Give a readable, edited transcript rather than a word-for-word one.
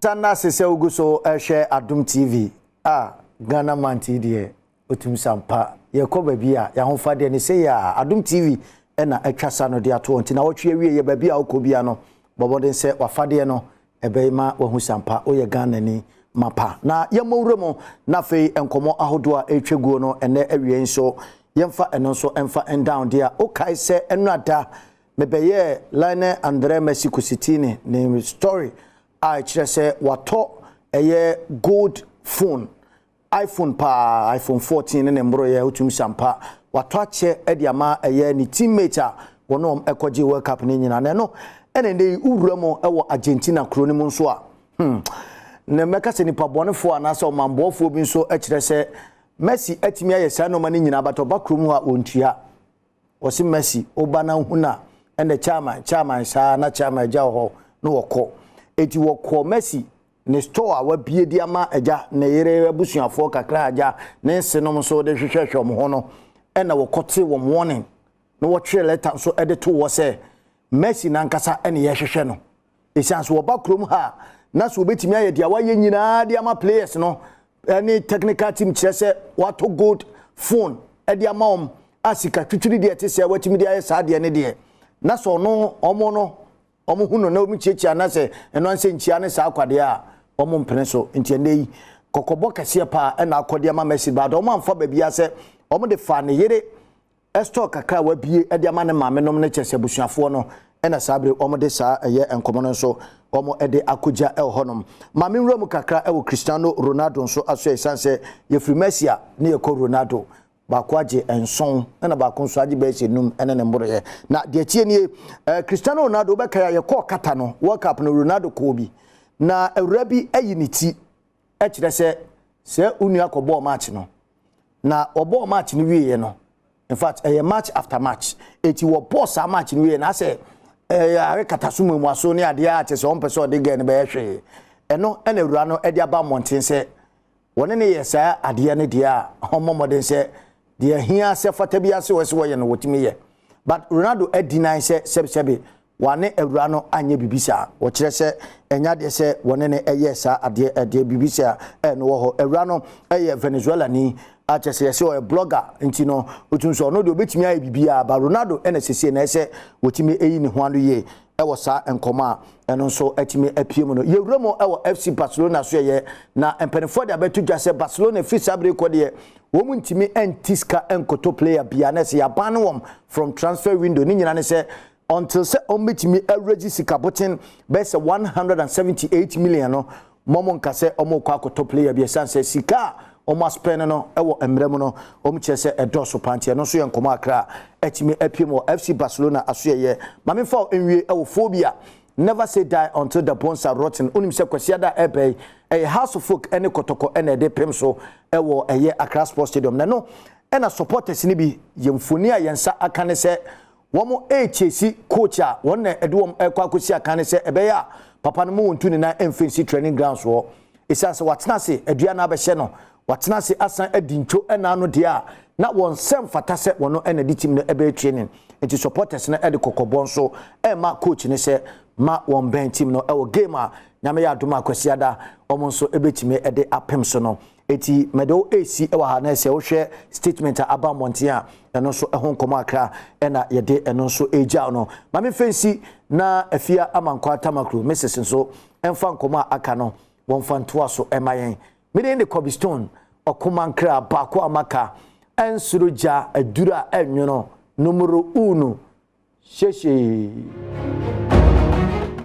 Sana sese uguso share Adom TV. Ghana man TD. Otum sampa. Ye ko baby a ya homfa de ne say ya Adom TV na atwasa no de ato nti na wotwe wie ye baby a okobia no. Bobodin se wafade no ebeima wahu sampa oye Ghana ni mapa. Na ye mowremo na fei enkomo ahodo a etweguo no ene awie nso yemfa eno so emfa en down there. Okay se enrada mebeye line Andre Messi Kusitini ne story. I say wato eye gold phone iPhone 14 ne mbro ye utum sampa wato ache ediama eye ni teammate a wono ekoje World Cup ni nyina ne no ene ndey uwuramo ewo Argentina kroni mu nso a ne meka se nipa bonefo anasa omambofo bi nso ekire se Messi atimi ayesa no mani nyina bato bakrom ha ontua osi Messi obana huna ene chairman sa na chairman ja ho no woko eti woko Messi ne store wa bie di ama eja ne yere abusuafo kakra aja ne nsenom so de hwehwehwe mo ho no ena wokote wo morning no wo twe letter so edit wo se Messi nankasa ene ye hwehwe no esianso wo bakrom ha na so betimi aye dia waye nyina di ama players no any technical team chese wato good phone edi ama asika twitwiri de etese watimi de aye sa de ne de na so no omo no omo hunu na omi chichi na se eno anse nchia ne sa akwade a omo mpene so nti nei kokobo Kasee pa na akode ama Messi ba do omo amfa ba bia se omo de fa ne yere stock kakra wa bie ede ama ne maame nom ne chese busuafo no na sabre omo de sa eye enkomo no so omo ede akoja honom maame nrum kakra ewo Cristiano Ronaldo so aso esanse ye free Messi a ne ye ko Ronaldo ba kwaje enson na ba konso age ba ese num ene ne mboro ye na de tie nie Cristiano Ronaldo be kaya ye ko kata no World Cup no Ronaldo ko bi na ewrabi ayiniti e kire se unu akobo match no na obo match no wie ye no in fact match after match eti wo boss a match no wie na se are kata sumu mu aso ne ade a chese on person de ge ne be hwe eno ene ewra no e de aba monten se woni ne ye sa ade ne de a homomoden se de hia se fata bia se wo se wo ye no wotimi ye but Ronaldo deny se sebsebe wane ewura no anye bibisa wo kire se enya de se woni ne eye sa ade bibisa no wo ho ewura no eye Venezuela ni a chese se o blogger nti no otunso no de obetimi aye bibia ba Ronaldo ene sese na ese wotimi eyi ne ho anu ye ewo sa enkoma eno nso atimi apiem no yewramo ewo FC Barcelona so ye na empenfo de abetu dwa se Barcelona free sabre ko de wo mu ntimi entiska enkoto player bia na se yaban wom from transfer window ni nyina ne se until se ometimi average sikabotin be se 178 million no momo nka se omo kwa akoto player bia sanse sika omo spend no ewo emrem no omo chese edoso pantie no so ye nkoma akra atimi apiem wo FC Barcelona aso ye mame fa enwie ewo phobia. Never say die until the bones are rotten. Unim se Kasee da ebe a house of folk ene kotoko ene de pem so ewo eye Accra Sports Stadium na no ena supporters ni bi yemfoni a yensa akane se womo chesi coach a wonne edwom ekwa akosi akane se ebe ya papa no mu ntu ni na emfensi training grounds wo isa se watena se adua na abehye no watena se asan adincho ena no de a na won sem fata se wono ena di team no ebe training enti supporters na ede kokobon so ma coach ni se ma won ben team no ewo game a nyame ya adoma Kasee da omo nso ebetime ede apem so no eti medo AC ewa ha na se wo hwe statement aba monten a eno so ehon komo akra ena yede eno so eja no mame fancy na afia amankwa tamakru Mrs nso emfa nkomo aka no won fantoa so emayen Midday the cobblestone okomankra ba ko amaka ensuroja adura enwono numero 1 sheshe